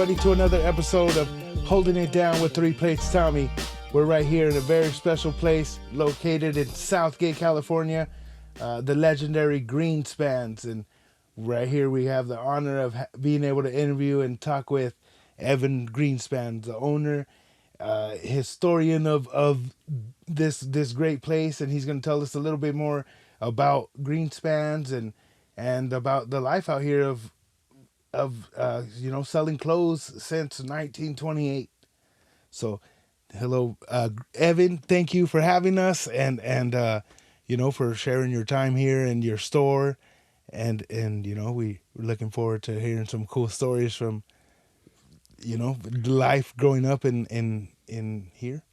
everybody, to another episode of Holding It Down with Three Plates Tommy. We're right here in a very special place located in Southgate, California, the legendary Greenspans. And right here we have the honor of being able to interview and talk with Evan Greenspan, the owner, historian of this great place, and he's going to tell us a little bit more about Greenspans and about the life out here of selling clothes since 1928. So, hello, Evan. Thank you for having us and for sharing your time here and your store, and we're looking forward to hearing some cool stories from life growing up in here.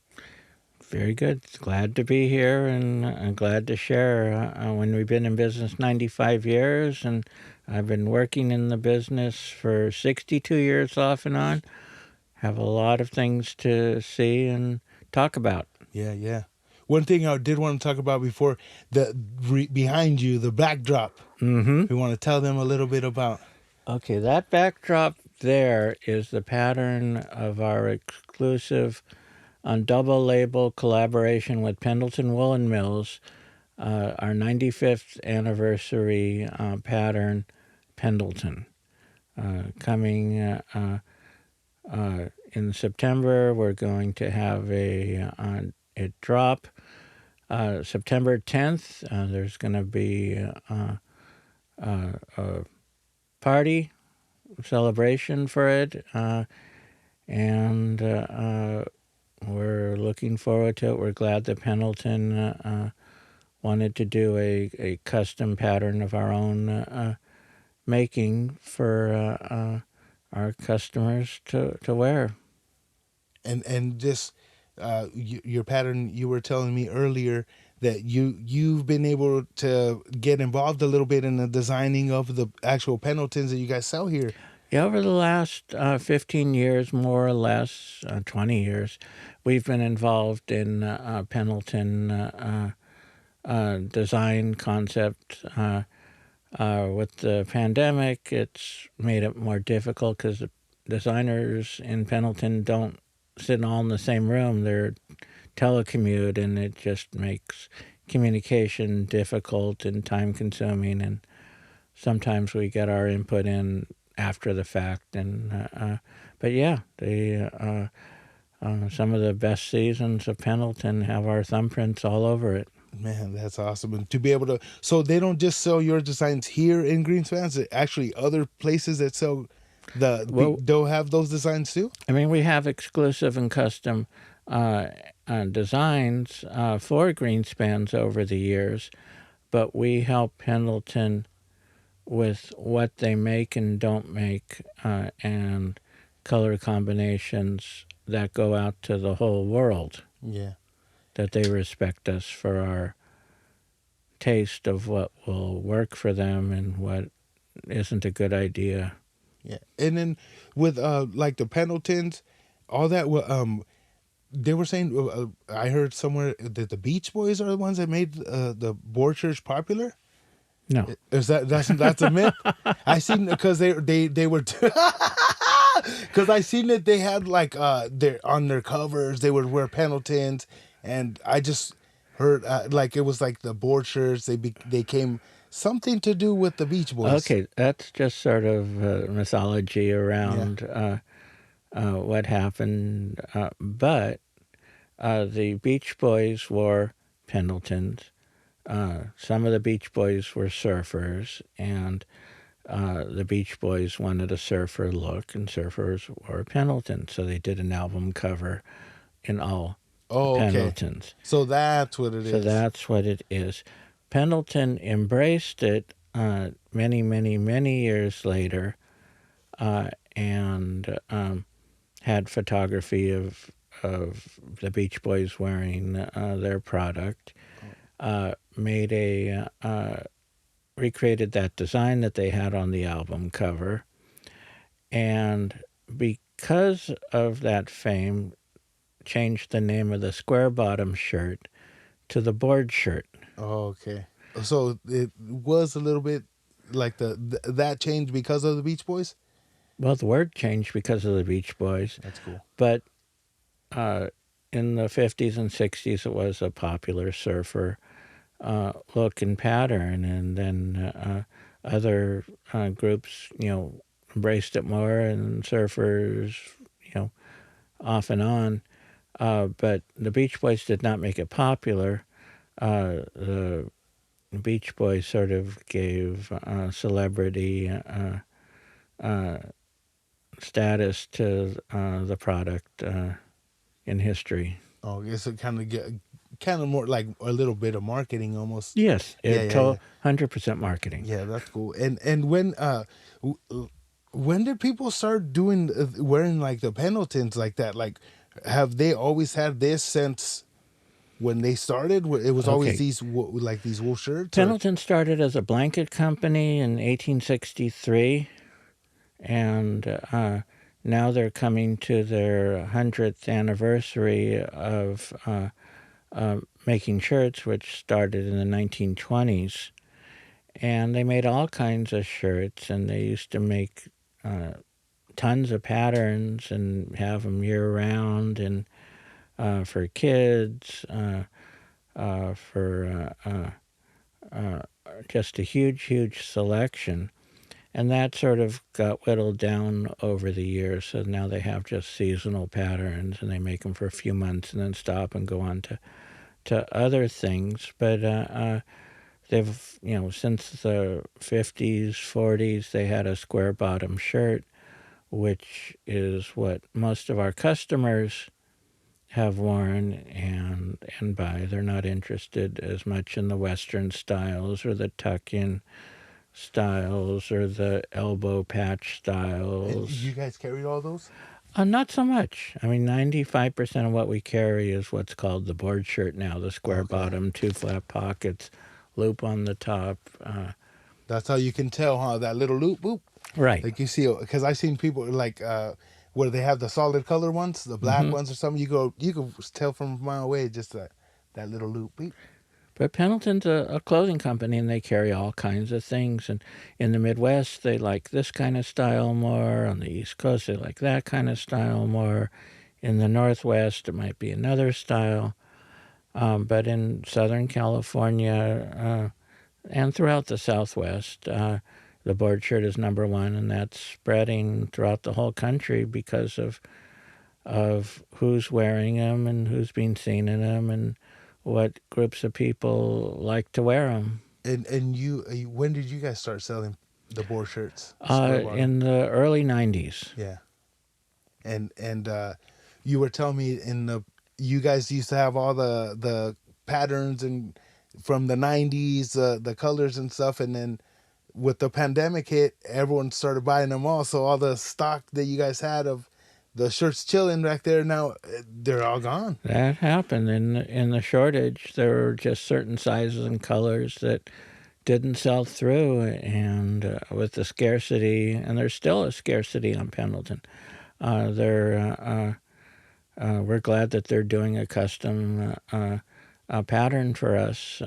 Very good. Glad to be here, and I'm glad to share. When we've been in business 95 years, and I've been working in the business for 62 years off and on. Have a lot of things to see and talk about. Yeah. One thing I did want to talk about before, behind you, the backdrop. Mm-hmm. We want to tell them a little bit about. Okay, that backdrop there is the pattern of our exclusive double label collaboration with Pendleton Woolen Mills, our 95th anniversary pattern, Pendleton. Coming in September, we're going to have a drop. September 10th, there's going to be a party celebration for it, and we're looking forward to it. We're glad that Pendleton wanted to do a custom pattern of our own making for our customers to wear. And this your pattern, you were telling me earlier that you've been able to get involved a little bit in the designing of the actual Pendletons that you guys sell here. Yeah, over the last 15 years, more or less, 20 years, we've been involved in Pendleton design concept. With the pandemic, it's made it more difficult because the designers in Pendleton don't sit all in the same room. They're telecommute, and it just makes communication difficult and time-consuming, and sometimes we get our input in after the fact. And but yeah, some of the best seasons of Pendleton have our thumbprints all over it. Man, that's awesome. And to be able to, so they don't just sell your designs here in Greenspans, actually other places that sell they'll have those designs too? I mean, we have exclusive and custom designs for Greenspans over the years, but we help Pendleton with what they make and don't make, and color combinations that go out to the whole world. Yeah. That they respect us for our taste of what will work for them and what isn't a good idea. Yeah. And then with like the Pendletons, all that, they were saying, I heard somewhere that the Beach Boys are the ones that made the board shirts popular. No, is that's a myth? I seen because they were because I seen that they had like on their covers they would wear Pendletons, and I just heard like it was like the board shirts they came something to do with the Beach Boys. Okay, that's just sort of mythology around what happened, but the Beach Boys wore Pendletons. Some of the Beach Boys were surfers, and the Beach Boys wanted a surfer look, and surfers wore Pendleton, so they did an album cover in all Pendletons. Okay. So that's what it is. So that's what it is. Pendleton embraced it many, many, many years later, and had photography of the Beach Boys wearing their product. Recreated that design that they had on the album cover, and because of that fame, changed the name of the square bottom shirt to the board shirt. Oh, okay. So it was a little bit like that changed because of the Beach Boys? Well, the word changed because of the Beach Boys, That's cool. but uh, in the 50s and 60s, it was a popular surfer look and pattern, and then other groups, embraced it more, and surfers, off and on. But the Beach Boys did not make it popular. The Beach Boys sort of gave celebrity uh, status to the product in history. Oh, it's a kind of more like a little bit of marketing almost. Yes, Yeah, yeah, yeah. 100% marketing. Yeah, that's cool. And when did people start doing wearing like the Pendletons like that? Like, have they always had this since when they started? It was always Okay. these like these wool shirts. Or? Pendleton started as a blanket company in 1863, and now they're coming to their 100th anniversary of making shirts, which started in the 1920s. And they made all kinds of shirts, and they used to make tons of patterns and have them year-round, and for kids, for just a huge, huge selection. And that sort of got whittled down over the years. So now they have just seasonal patterns, and they make them for a few months and then stop and go on to other things. But they've, since the 50s, 40s, they had a square bottom shirt, which is what most of our customers have worn and buy. They're not interested as much in the Western styles or the tuck-in styles or the elbow patch And styles. you guys carried all those? Not so much. I mean, 95% of what we carry is what's called the board shirt now, the square bottom, 2 flat pockets, loop on the top. That's how you can tell, huh? That little loop, boop. Right. Like you see, because I've seen people like where they have the solid color ones, the black ones or something. You can tell from a mile away just that little loop. Beep. But Pendleton's a clothing company, and they carry all kinds of things. And in the Midwest, they like this kind of style more. On the East Coast, they like that kind of style more. In the Northwest, it might be another style. But in Southern California and throughout the Southwest, the board shirt is number one, and that's spreading throughout the whole country because of who's wearing them and who's been seen in them and what groups of people like to wear them. And when did you guys start selling the board shirts? Square bottom? In the early 90s. Yeah. And you were telling me you guys used to have all the patterns and from the 90s, the colors and stuff, and then with the pandemic hit, everyone started buying them all. So all the stock that you guys had of the shirts chilling back there now, they're all gone. That happened in the shortage. There were just certain sizes and colors that didn't sell through, and with the scarcity, and there's still a scarcity on Pendleton. We're glad that they're doing a custom pattern for us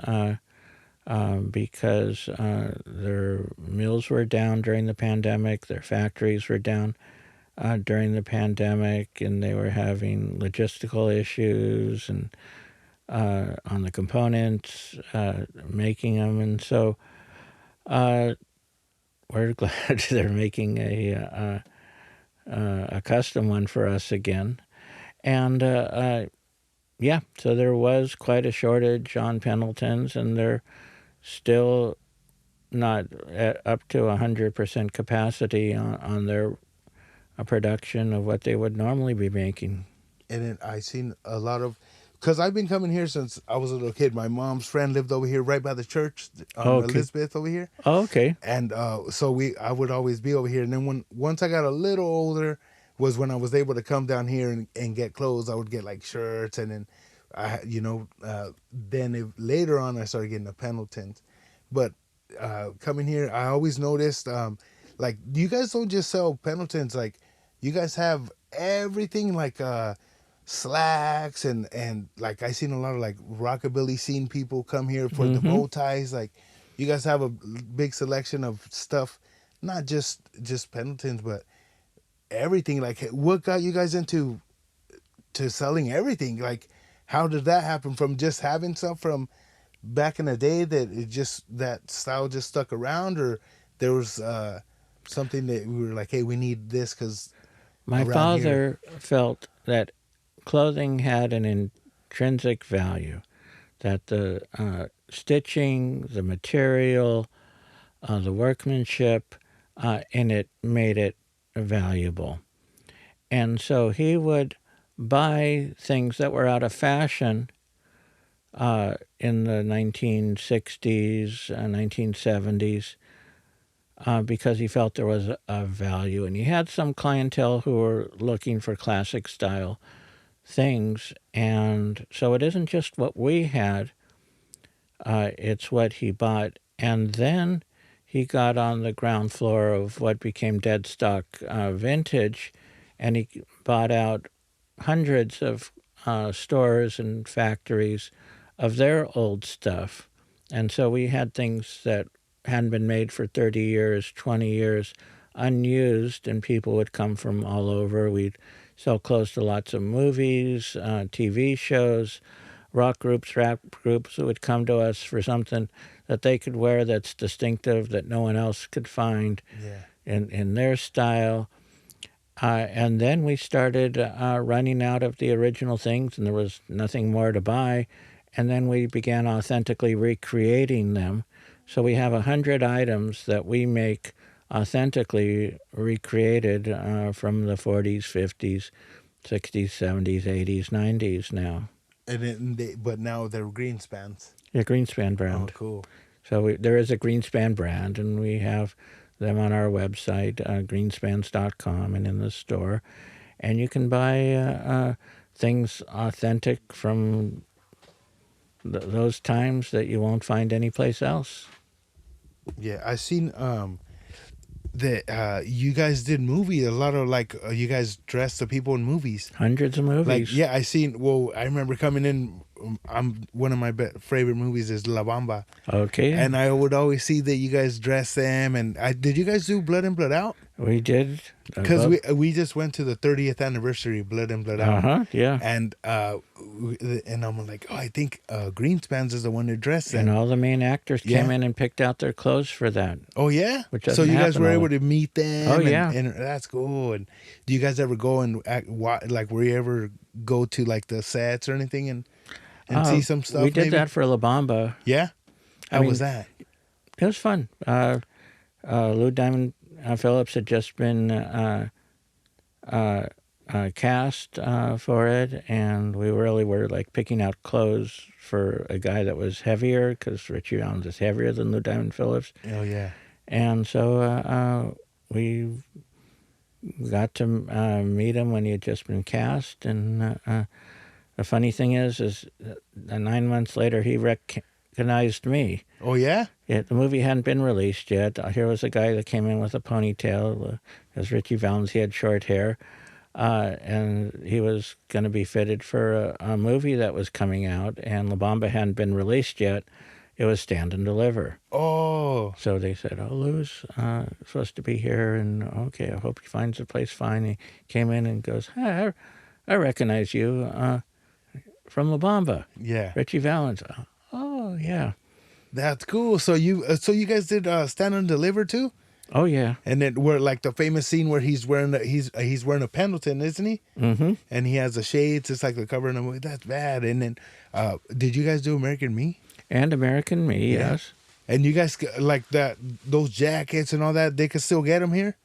because their mills were down during the pandemic, their factories were down during the pandemic, and they were having logistical issues and on the components, making them, and so we're glad they're making a custom one for us again. And yeah, so there was quite a shortage on Pendletons, and they're still not up to 100% capacity on their production of what they would normally be making. And then I seen a lot of, because I've been coming here since I was a little kid. My mom's friend lived over here right by the church on Elizabeth over here. Oh, okay. And so I would always be over here. And then once I got a little older was when I was able to come down here and get clothes. I would get like shirts, and then later on I started getting the Pendletons. But coming here, I always noticed like you guys don't just sell Pendletons. Like you guys have everything like slacks and like I seen a lot of like rockabilly scene people come here for the bow ties. Like you guys have a big selection of stuff, not just Pendletons, but everything. Like, what got you guys into selling everything? Like, how did that happen? From just having stuff from back in the day that style just stuck around, or there was something that we were like, hey, we need this because My around here. father felt that clothing had an intrinsic value, that the stitching, the material, the workmanship in it made it valuable. And so he would buy things that were out of fashion in the 1960s, 1970s, because he felt there was a value. And he had some clientele who were looking for classic style things. And so it isn't just what we had, it's what he bought. And then he got on the ground floor of what became dead stock vintage, and he bought out hundreds of stores and factories of their old stuff. And so we had things that hadn't been made for 30 years, 20 years, unused, and people would come from all over. We'd sell clothes to lots of movies, TV shows, rock groups, rap groups that would come to us for something that they could wear that's distinctive, that no one else could find in their style. And then we started running out of the original things, and there was nothing more to buy. And then we began authentically recreating them. So we have 100 items that we make authentically recreated from the 40s, 50s, 60s, 70s, 80s, 90s now. But now they're Greenspans. Yeah, Greenspan brand. Oh, cool. So there is a Greenspan brand, and we have them on our website, greenspans.com, and in the store. And you can buy things authentic from those times that you won't find anyplace else. Yeah, I seen that you guys did movie. A lot of you guys dressed the people in movies. Hundreds of Like, movies. yeah, I seen. Well, I remember coming in. One of my favorite movies is La Bamba. Okay. And I would always see that you guys dress them. And did you guys do Blood In, Blood Out? We did. Because we just went to the 30th anniversary of Blood In, Blood Out. Yeah. And I'm like, oh, I think Greenspans is the one who dressed them. And all the main actors came in and picked out their clothes for that. Oh, yeah? Which so you guys were able to meet them? Oh, yeah. And that's cool. And do you guys ever go and were you ever go to like the sets or anything and see some stuff? We did that for La Bamba. Yeah? How was that? It was fun. Lou Diamond Phillips had just been cast for it, and we really were like picking out clothes for a guy that was heavier, because Richie Valens is heavier than Lou Diamond Phillips. Oh, yeah. And so we got to meet him when he had just been cast, and the funny thing is 9 months later he recognized me. Oh, yeah? Yeah, the movie hadn't been released yet. Here was a guy that came in with a ponytail. As Richie Valens, he had short hair. And he was going to be fitted for a movie that was coming out, and La Bamba hadn't been released yet. It was Stand and Deliver. Oh. So they said, oh, Lou's supposed to be here, and okay, I hope he finds the place fine. He came in and goes, hey, I recognize you from La Bamba. Yeah. Richie Valens. Oh, yeah. That's cool. So you guys did Stand and Deliver too? Oh, yeah. And then where like the famous scene where he's wearing a Pendleton, isn't he? Mm-hmm. And he has the shades. It's like the cover of the movie. That's bad. And then, did you guys do American Me? And American Me, yes. And you guys like those jackets and all that. They could still get them here.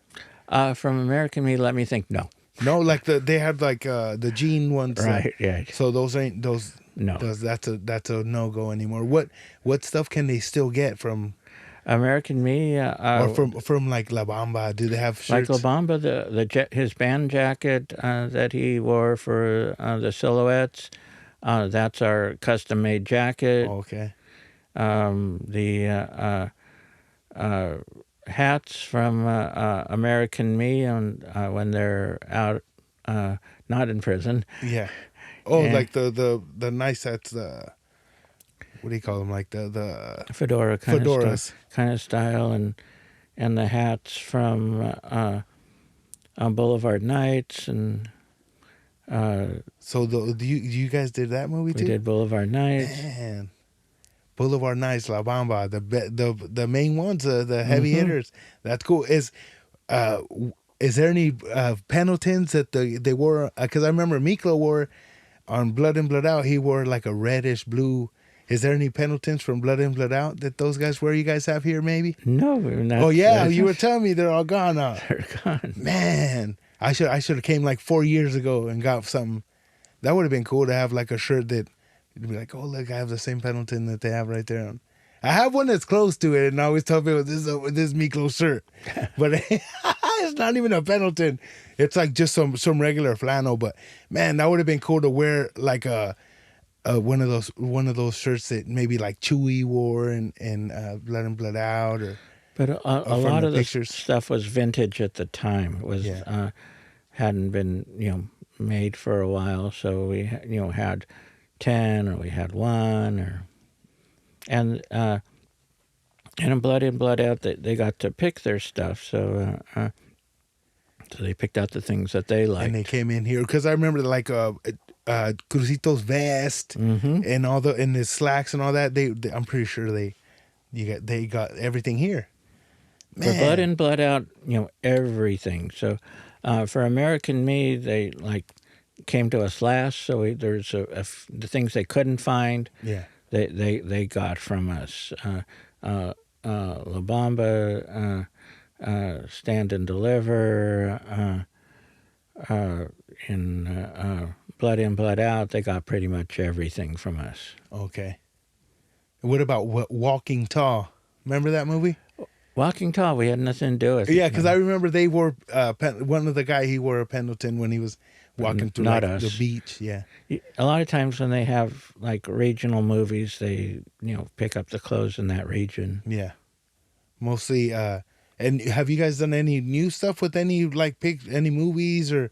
From American Me, let me think. No. No, like they had like the jean ones. Right. Yeah. So those ain't those. No. That's a no go anymore. What stuff can they still get from American Me? or from like La Bamba? Do they have shirts? Like La Bamba, his band jacket that he wore for the Silhouettes. That's our custom made jacket. Oh, okay. The hats from American Me when they're out, not in prison. Yeah. Oh, and like the nice hats. What do you call them? Like the fedora fedoras kind of style, and the hats from Boulevard Nights, and So you guys did that movie we too? did Boulevard Nights. Man, Boulevard Nights, La Bamba, the main ones, the heavy Mm-hmm. hitters. That's cool. Uh, is there any Pendletons that they wore? Because I remember Miklo wore on Blood In Blood Out. He wore like a reddish blue. Is there any Pendletons from Blood In Blood Out that those guys wear? You guys have here, maybe? No, we're not. Oh yeah, you were telling me they're all gone now. They're gone. Man, I should have came like 4 years ago and got something. That would have been cool to have like a shirt that you'd be like, oh look, I have the same Pendleton that they have right there. I have one that's close to it, and I always tell people this is Miklo shirt, but it's not even a Pendleton. It's like just some regular flannel. But man, that would have been cool to wear like one of those shirts that maybe like Chewy wore and Blood In Blood Out or. But a lot of the pictures. stuff was vintage at the time. It was hadn't been made for a while, so we had 10 or we had 1 or and in Blood In Blood Out they got to pick their stuff, so they picked out the things that they liked. And they came in here because I remember like Crucito's vest and all and his slacks and all that. They I'm pretty sure they got everything here. Man. For Blood In Blood Out, everything. So for American Me, they came to us last. So there's the things they couldn't find. Yeah. They got from us. La Bamba, Stand and Deliver, in Blood In Blood Out, they got pretty much everything from us. Okay. What about Walking Tall? Remember that movie? Walking Tall, we had nothing to do with it. Yeah, because I remember they wore one of the guy he wore a Pendleton when he was walking through the beach. Yeah. A lot of times when they have like regional movies, they pick up the clothes in that region. Yeah. Mostly. And have you guys done any new stuff with any any movies or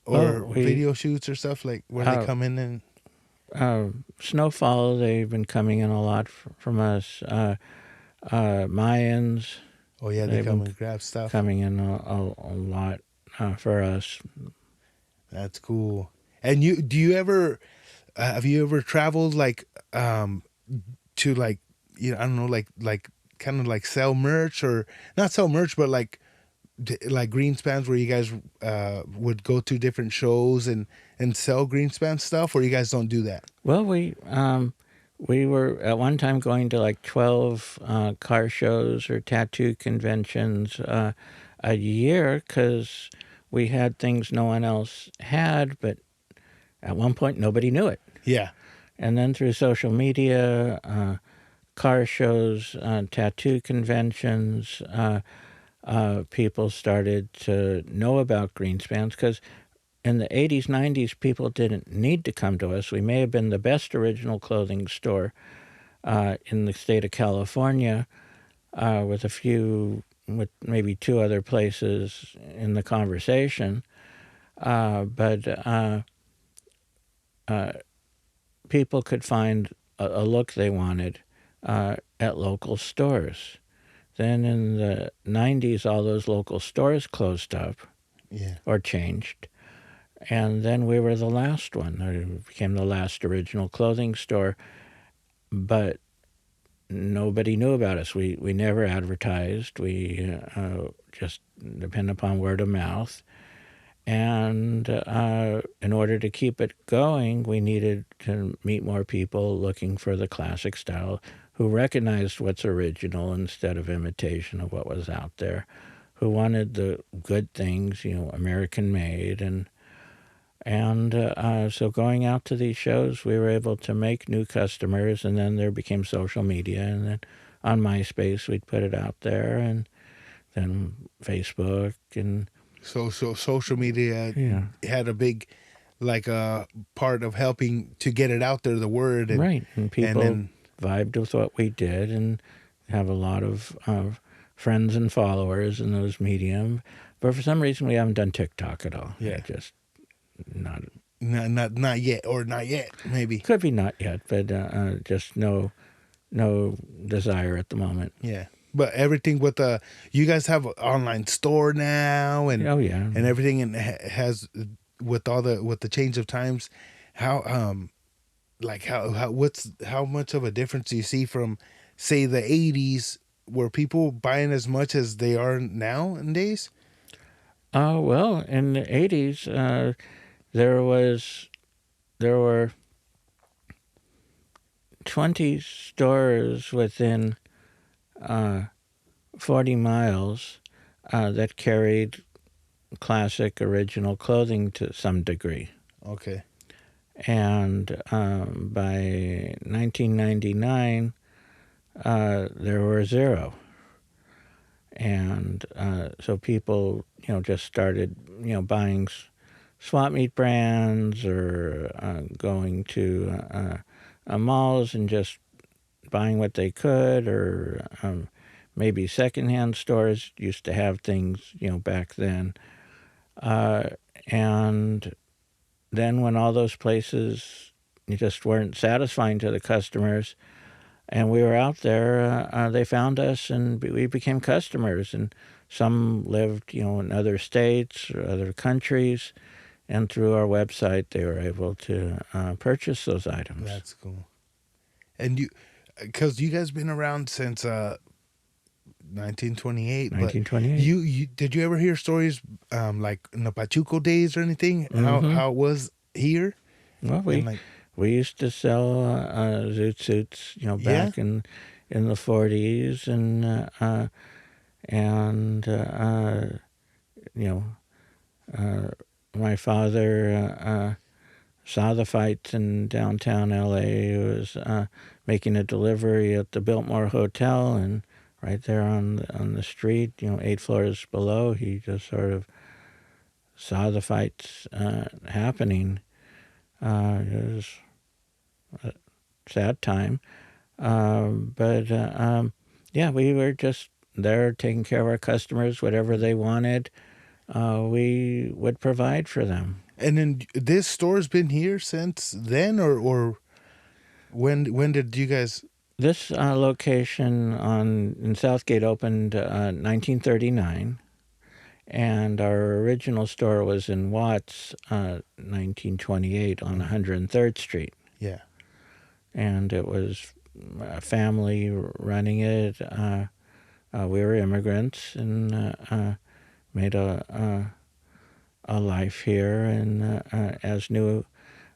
video shoots or stuff like where they come in and? Snowfall, they've been coming in a lot from us. Mayans. Oh yeah, they come and grab stuff. Coming in a lot for us. That's cool. And do you ever have you ever traveled to I don't know like kind of like sell merch or not sell merch but like Greenspans where you guys would go to different shows and sell Greenspan stuff, or you guys don't do that? Well, we were at one time going to like 12 car shows or tattoo conventions a year because we had things no one else had, but at one point nobody knew it. Yeah. And then through social media, car shows, tattoo conventions, people started to know about Greenspans because in the 80s, 90s, people didn't need to come to us. We may have been the best original clothing store in the state of California with maybe 2 other places in the conversation. But people could find a look they wanted at local stores. Then in the 90s, all those local stores closed up or changed. And then we were the last one. We became the last original clothing store. But nobody knew about us. We never advertised. We just depend upon word of mouth. And in order to keep it going, we needed to meet more people looking for the classic style who recognized what's original instead of imitation of what was out there, who wanted the good things, American made. And so going out to these shows, we were able to make new customers, and then there became social media. And then on MySpace, we'd put it out there, and then Facebook. And so social media had a big part of helping to get it out there, the word. And, right, and people vibed with what we did and have a lot of friends and followers in those medium. But for some reason, we haven't done TikTok at all. Yeah. Just not yet, or not yet, maybe. Could be not yet, but just no desire at the moment. Yeah. But everything with you guys have an online store now, Oh yeah. and everything, and has with all the change of times, how like how much of a difference do you see from, say, the 80s? Were people buying as much as they are nowadays? Well, in the 80s, there were 20 stores within 40 miles that carried classic original clothing to some degree. Okay. And by 1999, there were zero. And so people, just started, buying swap meet brands or going to malls and just buying what they could, or maybe secondhand stores used to have things, back then. And then when all those places just weren't satisfying to the customers, and we were out there, they found us and we became customers. And some lived, in other states or other countries. And through our website, they were able to purchase those items. That's cool. And because you guys been around since 1928. 1928. But you did you ever hear stories like in the Pachuco days or anything? Mm-hmm. How it was here? Well, And we used to sell zoot suits, back in the 40s, and my father saw the fights in downtown L.A. He was making a delivery at the Biltmore Hotel, and right there on the street, 8 floors below, he just sort of saw the fights happening. It was a sad time, but we were just there taking care of our customers. Whatever they wanted, we would provide for them. And then this store's been here since then, or when did you guys? This location in Southgate opened 1939, and our original store was in Watts, 1928 on 103rd Street. Yeah. And it was a family running it. We were immigrants and made a life here. And as new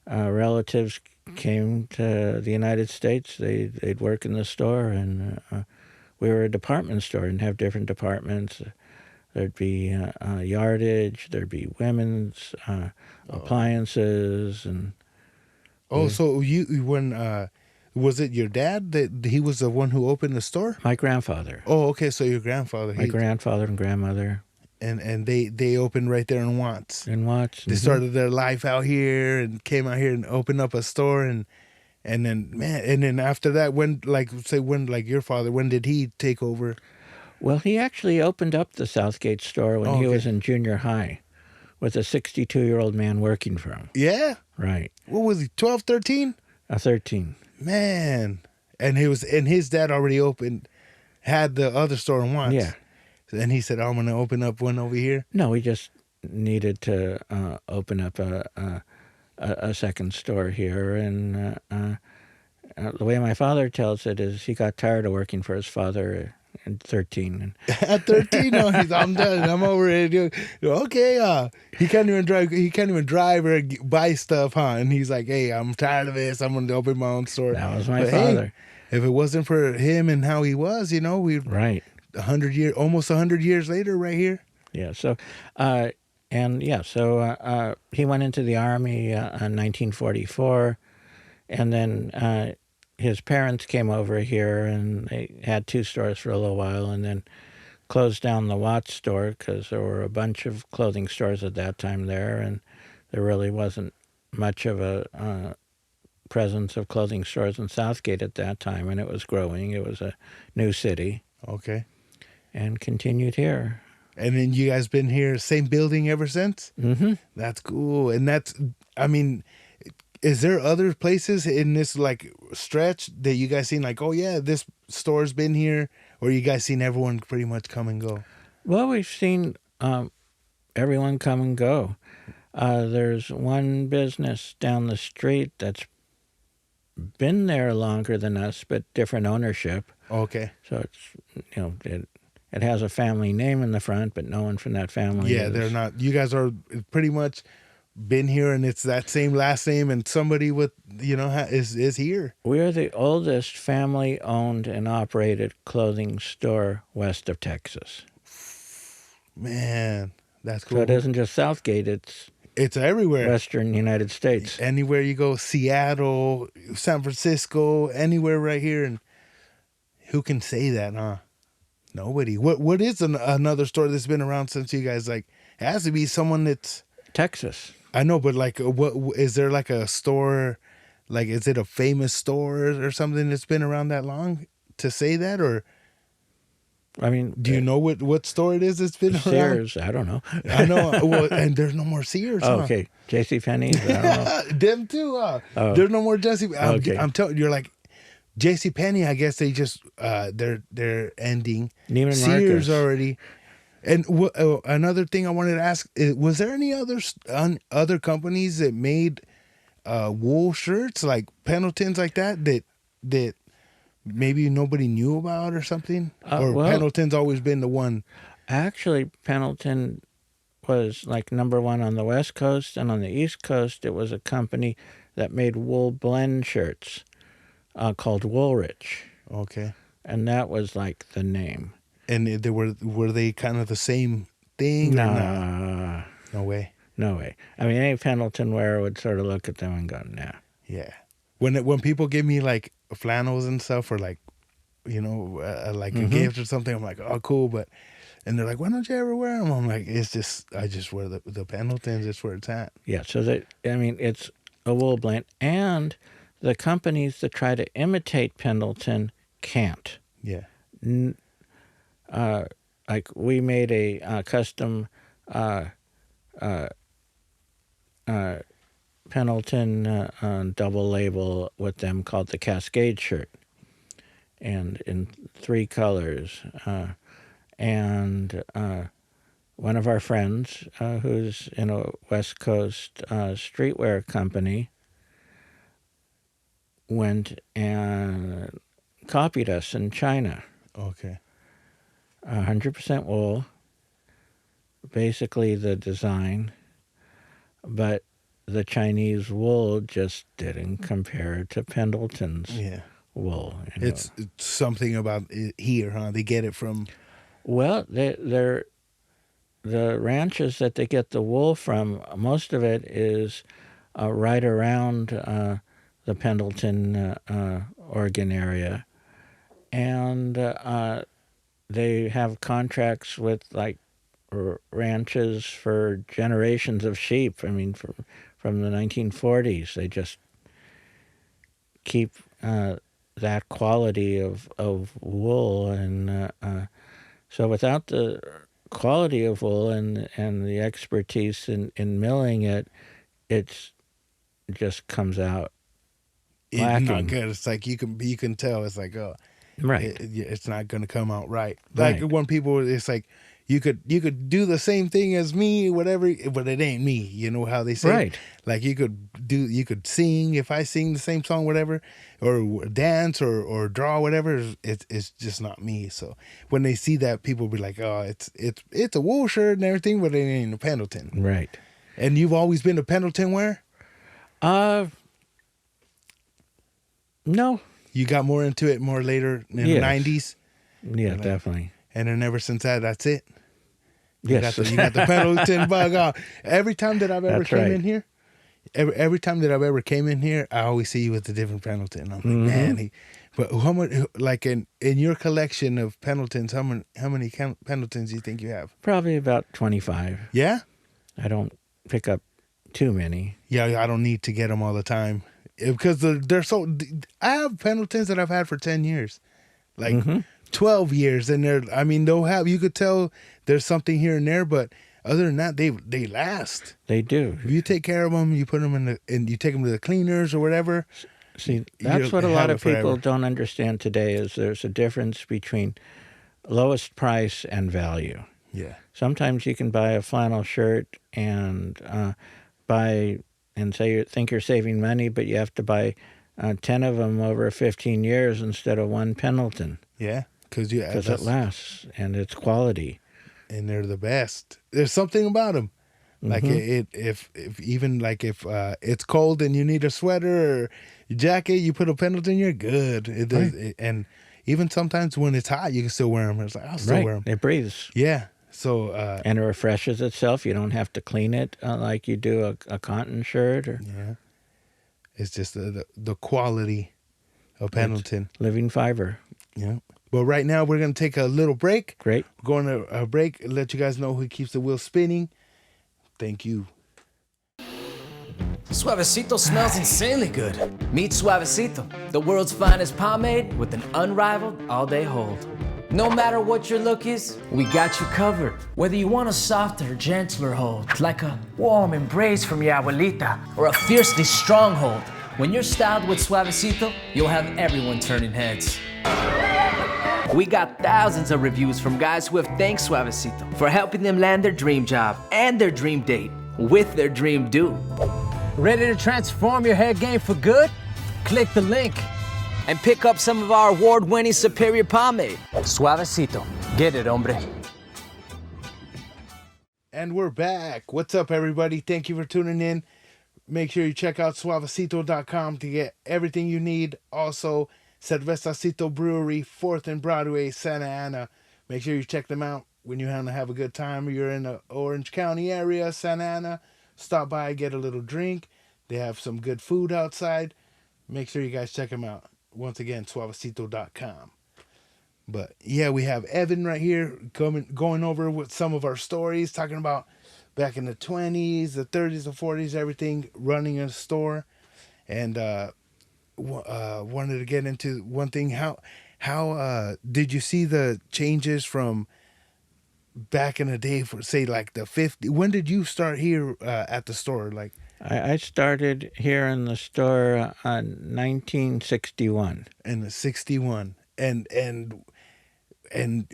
relatives came to the United States, they'd work in the store, and we were a department store and have different departments. There'd be yardage, there'd be women's appliances, and So when was it your dad that he was the one who opened the store? my grandfather. Oh, okay. So your grandfather, My grandfather and grandmother. and they opened right there in Watts. In Watts. They started their life out here and came out here and opened up a store, and then after that, when your father, when did he take over? Well, he actually opened up the Southgate store when he was in junior high with a 62-year-old man working for him. Yeah. Right. What was he, 12, 13? 13. Man. And his dad already had the other store in Watts. Yeah. And he said, I'm going to open up one over here. No, we just needed to open up a second store here. And the way my father tells it is he got tired of working for his father at 13. At 13, no, I'm done. I'm over it. Okay, he can't even drive. He can't even drive or buy stuff, huh? And he's like, "Hey, I'm tired of this. I'm going to open my own store." That was my father. Hey, if it wasn't for him and how he was, we'd right. Almost 100 years later, right here. Yeah. So, he went into the Army in 1944, and then his parents came over here, and they had 2 stores for a little while, and then closed down the Watts store because there were a bunch of clothing stores at that time there, and there really wasn't much of a presence of clothing stores in Southgate at that time, and it was growing. It was a new city. Okay. And continued here. And then you guys been here, same building ever since? Mm-hmm. That's cool. And is there other places in this stretch that you guys seen this store's been here or you guys seen everyone pretty much come and go? Well, we've seen everyone come and go. There's one business down the street that's been there longer than us, but different ownership. Okay. So it has a family name in the front, but no one from that family. Yeah, they're not. You guys are pretty much been here, and it's that same last name, and somebody with is here. We're the oldest family-owned and operated clothing store west of Texas. Man, that's cool. So it isn't just Southgate; it's everywhere. Western United States. Anywhere you go, Seattle, San Francisco, anywhere right here, and who can say that, huh? Nobody. What is another store that's been around since you guys, like, it has to be someone that's Texas. I know, but like, what is there, like a store, like, is it a famous store or something that's been around that long to say that? Or I mean, do you know what store it is that's been Sears? around? I don't know. I know. Well, and there's no more Sears. Oh, huh? okay, J.C. Penney's. I don't know. Them too. Oh. There's no more Jesse. Okay. I'm telling you're like J.C. Penney. I guess they just they're ending. Neiman Sears Marcus. already. And another thing I wanted to ask, was there any other companies that made wool shirts, like Pendletons like that maybe nobody knew about or something? Or well, Pendleton's always been the one? Actually, Pendleton was like number one on the West Coast, and on the East Coast, it was a company that made wool blend shirts called Woolrich. Okay. And that was like the name. And they were they kind of the same thing? No, or not? No way. No way. I mean, any Pendleton wearer would sort of look at them and go, "Nah." Yeah. When people give me like flannels and stuff, or like, like a gift or something, I'm like, oh, cool. And they're like, why don't you ever wear them? I'm like, I just wear the Pendletons. It's where it's at. Yeah. So it's a wool blend, and the companies that try to imitate Pendleton can't. Yeah. Like we made a custom Pendleton double label with them called the Cascade shirt, and in 3 colors. And one of our friends, who's in a West Coast streetwear company, went and copied us in China. Okay. 100% wool, basically the design, but the Chinese wool just didn't compare to Pendleton's wool. It's something about it here, huh? They get it from... Well, the ranches that they get the wool from, most of it is right around the Pendleton, Oregon area. And they have contracts with like ranches for generations of sheep. I mean, from the 1940s, they just keep that quality of wool, and so without the quality of wool and the expertise in milling it, it just comes out lacking. Not good. It's like you can tell. It's like, oh. Right. It's not going to come out right. Right. Like when people, it's like you could do the same thing as me, whatever, but it ain't me. You know how they say, right? Like you could sing if I sing the same song, whatever, or dance or draw, whatever. It's just not me. So when they see that, people be like, oh, it's a wool shirt and everything, but it ain't a Pendleton. Right. And you've always been a Pendleton wearer? No. You got more into it more later in the 90s? Yeah, definitely. And then ever since that's it? Yes. You got the Pendleton bug off. Every time that I've ever came right. in here, every time that I've ever came in here, I always see you with a different Pendleton. I'm like, man, but how much, like in your collection of Pendletons, how many Pendletons do you think you have? Probably about 25. Yeah? I don't pick up too many. Yeah, I don't need to get them all the time. Because they're so... I have Pendletons that I've had for 10 years. Like 12 years. And they'll have... You could tell there's something here and there, but other than that, they last. They do. If you take care of them, you put them and you take them to the cleaners or whatever. See, that's what a lot of people don't understand today, is there's a difference between lowest price and value. Yeah. Sometimes you can buy a flannel shirt and buy and say you think you're saving money, but you have to buy 10 of them over 15 years instead of one Pendleton Yeah. Because it lasts and it's quality. and they're the best. There's something about them. Like if even like if it's cold and you need a sweater or your jacket, you put a Pendleton, you're good. It does, and even sometimes when it's hot, you can still wear them. It's like I'll still wear them. It breathes. Yeah. So and it refreshes itself. You don't have to clean it like you do a cotton shirt. Or yeah, it's just the quality of Pendleton. It's living fiber. Yeah. Well, right now we're gonna take a little break. Great. We're going to a break. Let you guys know who keeps the wheel spinning. Thank you. Suavecito smells insanely good. Meet Suavecito, the world's finest pomade with an unrivaled all-day hold. No matter what your look is, we got you covered. Whether you want a softer, gentler hold, like a warm embrace from your abuelita, or a fiercely strong hold, when you're styled with Suavecito, you'll have everyone turning heads. We got thousands of reviews from guys who have thanked Suavecito for helping them land their dream job and their dream date with their dream do. Ready to transform your hair game for good? Click the link and pick up some of our award-winning superior pomade. Suavecito. Get it, hombre. And we're back. What's up, everybody? Thank you for tuning in. Make sure you check out suavecito.com to get everything you need. Also, Cervecito Brewery, 4th and Broadway, Santa Ana. Make sure you check them out when you want to have a good time or you're in the Orange County area, Santa Ana. Stop by, get a little drink. They have some good food outside. Make sure you guys check them out. Once again, suavecito.com. But yeah, we have Evan right here going over with some of our stories, talking about back in the 20s, the 30s, the 40s, everything, running a store. And wanted to get into one thing. How did you see the changes from back in the day, for say like the 50s? When did you start here at the store? Like I started here in the store in 1961. In the 61. And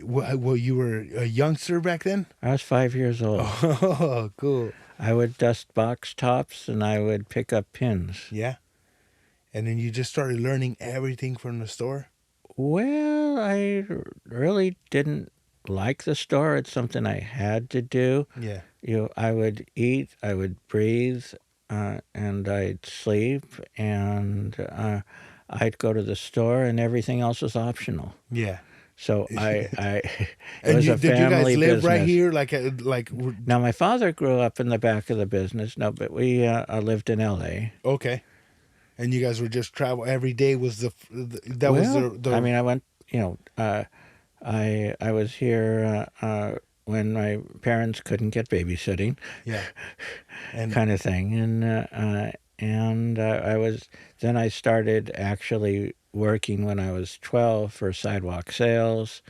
well, you were a youngster back then? I was 5 years old. Oh, cool. I would dust box tops and I would pick up pins. Yeah. And then you just started learning everything from the store? Well, I really didn't like the store. It's something I had to do. Yeah. I would eat, I would breathe, and I'd sleep, and I'd go to the store, and everything else was optional. Yeah. So it and was a did family you guys live business. right here? Like Now, my father grew up in the back of the business. No, but we lived in L.A. Okay. And you guys were just travel every day. Was the I mean, I went. I was here when my parents couldn't get babysitting. Yeah. And kind of thing, and I was. Then I started actually working when I was 12 for sidewalk sales,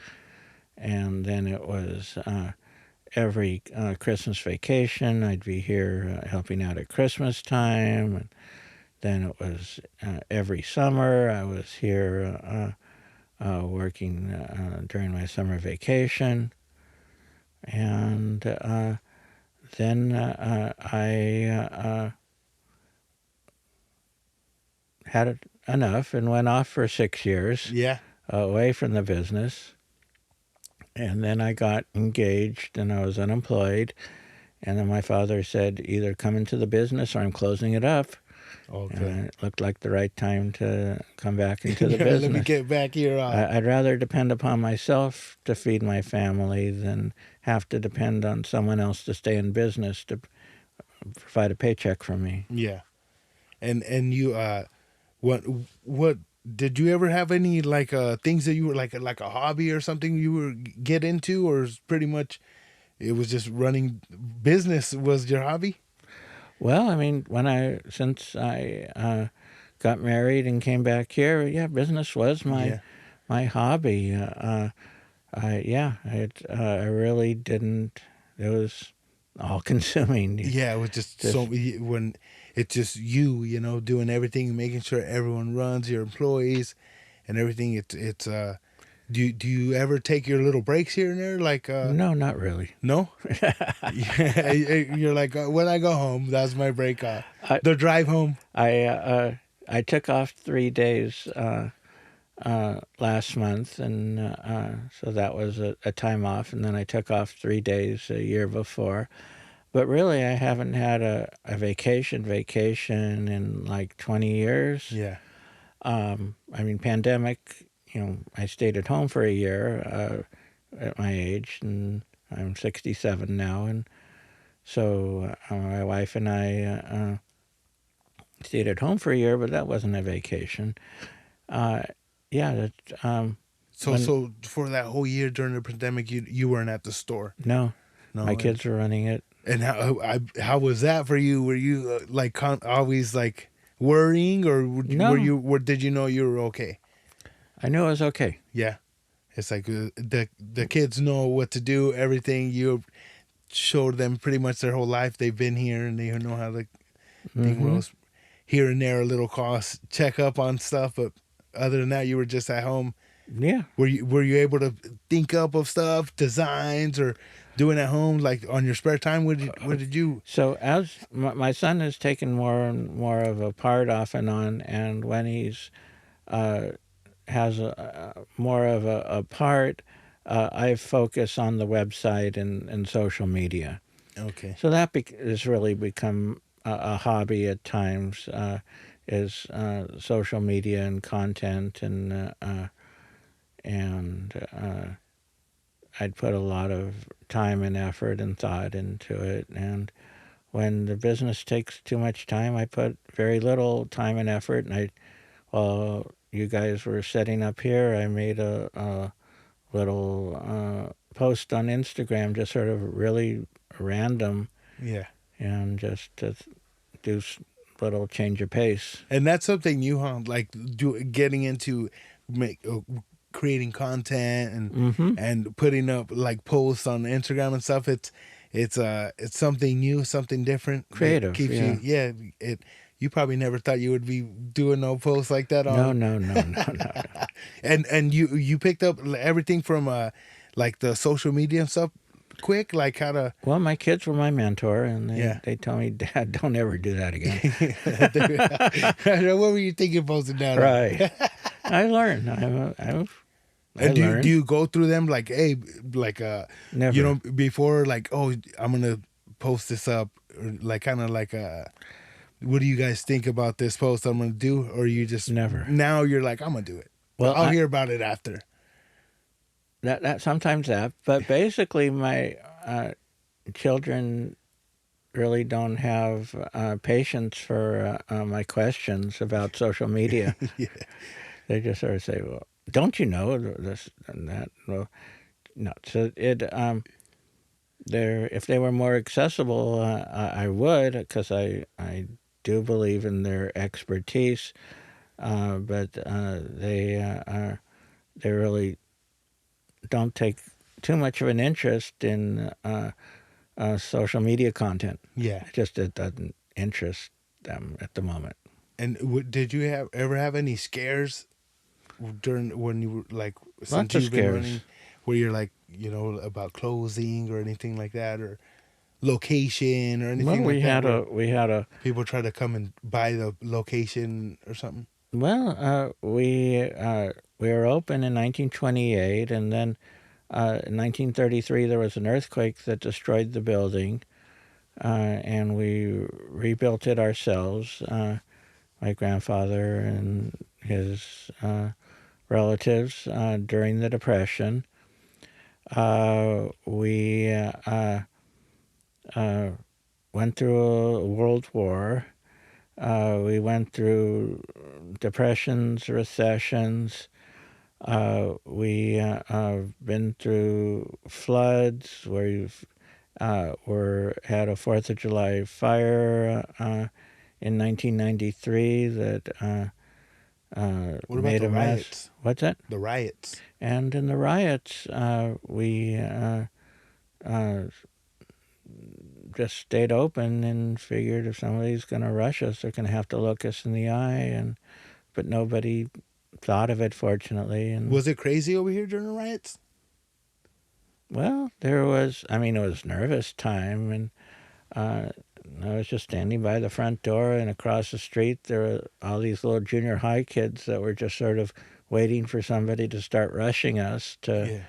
and then it was every Christmas vacation I'd be here helping out at Christmas time, and then it was every summer I was here working during my summer vacation, and then I had enough and went off for 6 years. Yeah. Away from the business, and then I got engaged and I was unemployed, and then my father said, either come into the business or I'm closing it up. Okay. And it looked like the right time to come back into the business. Let me get back here. I'd rather depend upon myself to feed my family than have to depend on someone else to stay in business to provide a paycheck for me. Yeah. And you what did you ever have any like things that you were like a hobby or something you were get into, or is pretty much it was just running business was your hobby? Well, I mean, since I got married and came back here, yeah, business was my hobby. I really didn't. It was all consuming. Yeah, it was just so when it's just you doing everything, making sure everyone runs, your employees, and everything. It's Do you ever take your little breaks here and there? Like No, not really. no? Yeah, you're like when I go home, that's my break off. I- The drive home. I took off 3 days last month, and so that was a time off, and then I took off 3 days a year before. But really, I haven't had a vacation in like 20 years. Yeah. I mean, pandemic, I stayed at home for a year at my age, and I'm 67 now, and so my wife and I stayed at home for a year, but that wasn't a vacation. Yeah, that, So for that whole year during the pandemic, you weren't at the store. no, No. my kids were running it. And how was that for you? Were you always like worrying, or No. did you know you were okay? I knew it was okay. Yeah, it's like the kids know what to do. Everything you showed them pretty much their whole life. They've been here and they know how the thing rolls. Here and there, a little cost check up on stuff, but other than that, you were just at home. Yeah. Were you able to think up of stuff, designs, or doing at home like on your spare time? What did you? So as my son has taken more and more of a part off and on, and when he's has more of a part, I focus on the website and social media. Okay. So that has really become a hobby at times, is social media and content, and I'd put a lot of time and effort and thought into it. And when the business takes too much time, I put very little time and effort. And while you guys were setting up here, I made a little post on Instagram, just sort of really random, Yeah. and just to do little change of pace. And that's something new, huh? Like getting into creating content and putting up like posts on Instagram and stuff. It's something new, something different. Creative, It keeps yeah. you. Yeah. You probably never thought you would be doing no posts like that. No. And you picked up everything from like the social media and stuff quick, like how to. Well, my kids were my mentor, and Yeah. they told me, Dad, don't ever do that again. What were you thinking posting that? Right. I learned. I And learned. do you go through them like, hey, like Never. before, like, oh, I'm gonna post this up, or like kind of like what do you guys think about this post I'm gonna do, or you just Never. now you're like, I'm gonna do it. Well, I'll hear about it after. That sometimes that, but basically my children really don't have patience for my questions about social media. Yeah. They just sort of say, "Well, don't you know this and that?" Well, no. So if they were more accessible, I would, because I do believe in their expertise, but they really don't take too much of an interest in social media content. Yeah. It doesn't interest them at the moment. And did you ever have any scares during when you were like since Lots of you've been scares. running, where you're like about closing or anything like that, or location or anything Well, like that? we had a People try to come and buy the location or something. well, we were open in 1928, and then in 1933 there was an earthquake that destroyed the building, and we rebuilt it ourselves. My grandfather and his relatives during the Depression. We went through a World War. We went through depressions, recessions. We been through floods. We've had a 4th of July fire in 1993 that What about made the a mess. riots? What's that? The riots. And in the riots, we just stayed open and figured if somebody's going to rush us, they're going to have to look us in the eye. But nobody thought of it, fortunately. And Was it crazy over here during the riots? well, there was. I mean, it was nervous time, and I was just standing by the front door, and across the street there were all these little junior high kids that were just sort of waiting for somebody to start rushing us to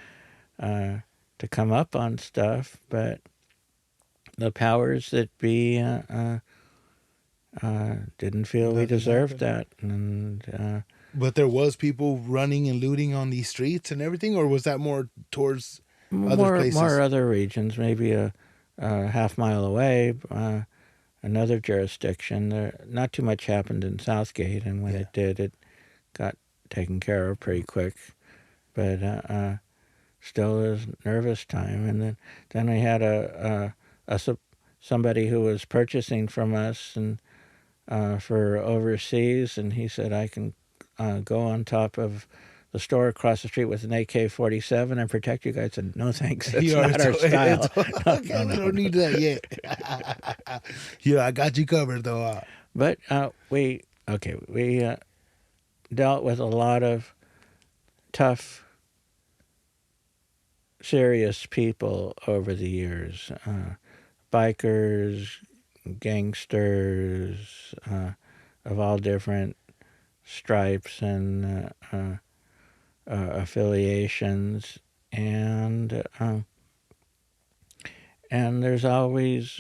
come up on stuff. But the powers that be didn't feel we Nothing deserved happened. that, and But there was people running and looting on these streets and everything, or was that more towards other places? more other regions, maybe a half-mile away, another jurisdiction. Not too much happened in Southgate, and when it did, it got taken care of pretty quick. But still, it was nervous time. And then we had somebody who was purchasing from us and for overseas, and he said, "I can go on top of the store across the street with an AK-47 and protect you guys." I said, "No, thanks. That's not our style." No, we don't need that yet. Yeah, I got you covered though. But we dealt with a lot of tough, serious people over the years. Bikers, gangsters of all different stripes and affiliations, and there's always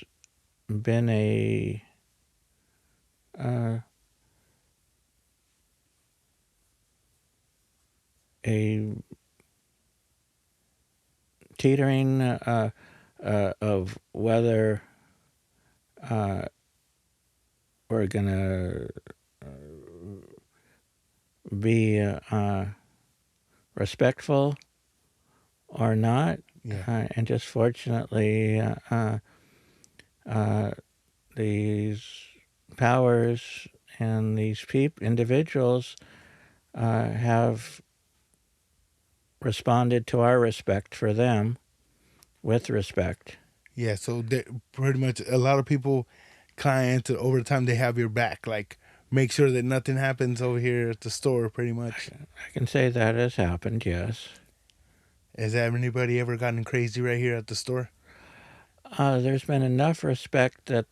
been a teetering of whether we're gonna be respectful or not. And just fortunately, these powers and these individuals have responded to our respect for them with respect. Yeah, so pretty much a lot of people, clients, over time, they have your back. Like, make sure that nothing happens over here at the store, pretty much. I can say that has happened, yes. Has anybody ever gotten crazy right here at the store? There's been enough respect that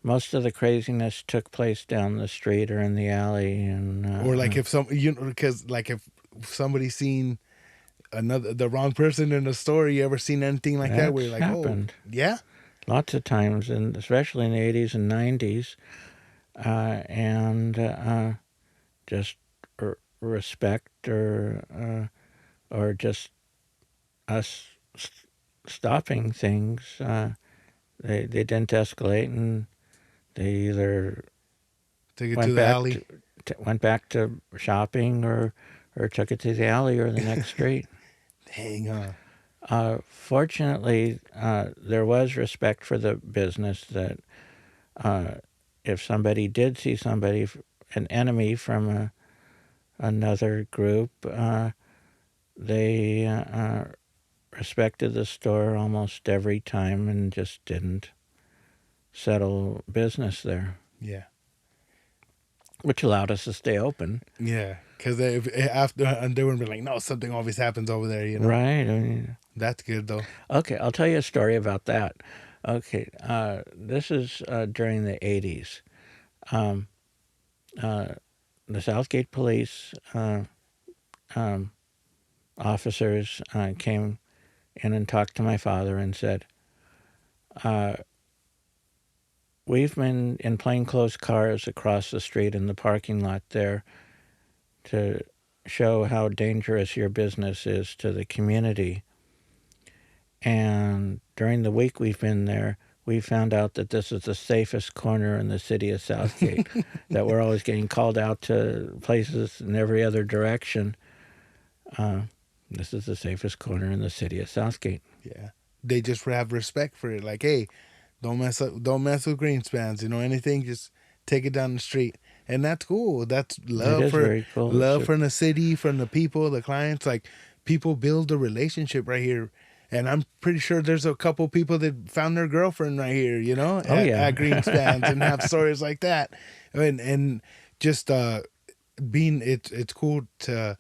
most of the craziness took place down the street or in the alley, and or like if because like if somebody's seen the wrong person in the store, you ever seen anything like that where you're like, happened. Oh, yeah, lots of times, and especially in the 80s and 90s, and just respect or just us stopping things. They didn't escalate, and they either take it to the alley, went back to shopping, or took it to the alley or the next street. Dang on. Fortunately, there was respect for the business that if somebody did see an enemy from another group, they respected the store almost every time and just didn't settle business there. Yeah. Which allowed us to stay open. Yeah, because after they wouldn't be like, no, something always happens over there, you know. Right. I mean, that's good though. Okay, I'll tell you a story about that. Okay, this is during the 80s. The Southgate police officers came in and talked to my father and said, "We've been in plainclothes cars across the street in the parking lot there to show how dangerous your business is to the community. And during the week we've been there, we found out that this is the safest corner in the city of Southgate, that we're always getting called out to places in every other direction. This is the safest corner in the city of Southgate." Yeah. They just have respect for it. Like, hey, don't mess with Greenspans, you know, anything, just take it down the street. And that's cool. That's love very cool. Love from the city, from the people, the clients. Like, people build a relationship right here. And I'm pretty sure there's a couple people that found their girlfriend right here, you know, at Greenspans and have stories like that. And just it's cool to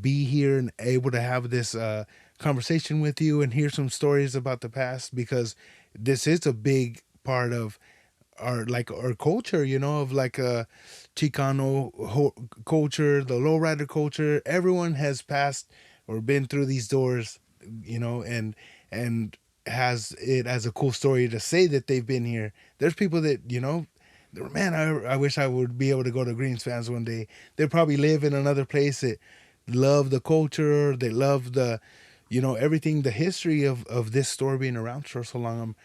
be here and able to have this conversation with you and hear some stories about the past, because this is a big part of our culture, of Chicano culture, the lowrider culture. Everyone has passed or been through these doors, and has it as a cool story to say that they've been here. There's people that man, I wish I would be able to go to Greenspans one day. They probably live in another place that love the culture, they love the everything, the history of this store being around for so long.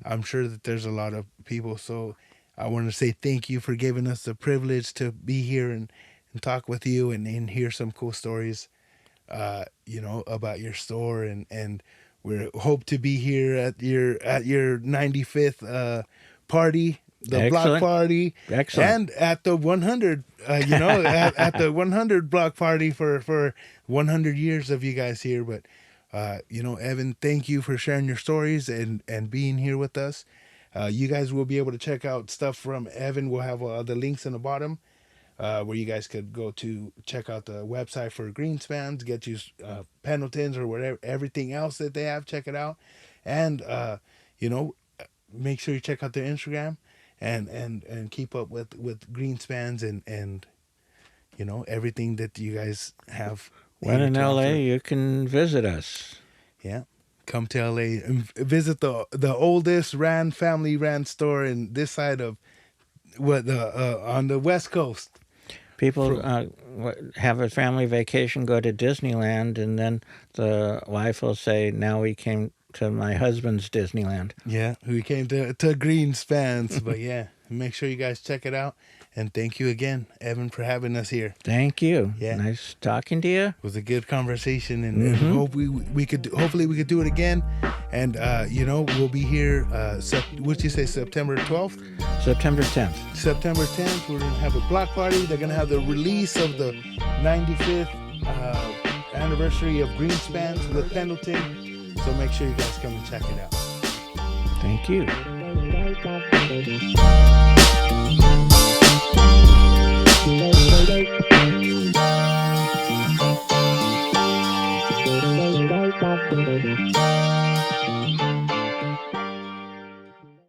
I'm sure that there's a lot of people. So I want to say thank you for giving us the privilege to be here and talk with you and hear some cool stories, about your store. And we hope to be here at your 95th party, the block party. Excellent. And at the 100, at the 100 block party for 100 years of you guys here. But Evan, thank you for sharing your stories and being here with us. You guys will be able to check out stuff from Evan. We'll have the links in the bottom where you guys could go to check out the website for Greenspans, get you Pendletons or whatever, everything else that they have. Check it out. And, make sure you check out their Instagram and keep up with Greenspans and everything that you guys have. When in LA, you can visit us. Yeah. Come to LA and visit the oldest family ran store in this side of on the West Coast. People have a family vacation, go to Disneyland, and then the wife will say, now we came to my husband's Disneyland. Yeah, we came to Greenspans. But yeah, make sure you guys check it out. And thank you again, Evan, for having us here. Thank you. Yeah. Nice talking to you. It was a good conversation, and hopefully we could do it again. And we'll be here. What'd you say? September 12th. September 10th. September 10th. We're gonna have a block party. They're gonna have the release of the 95th anniversary of Greenspans with Pendleton. So make sure you guys come and check it out. Thank you.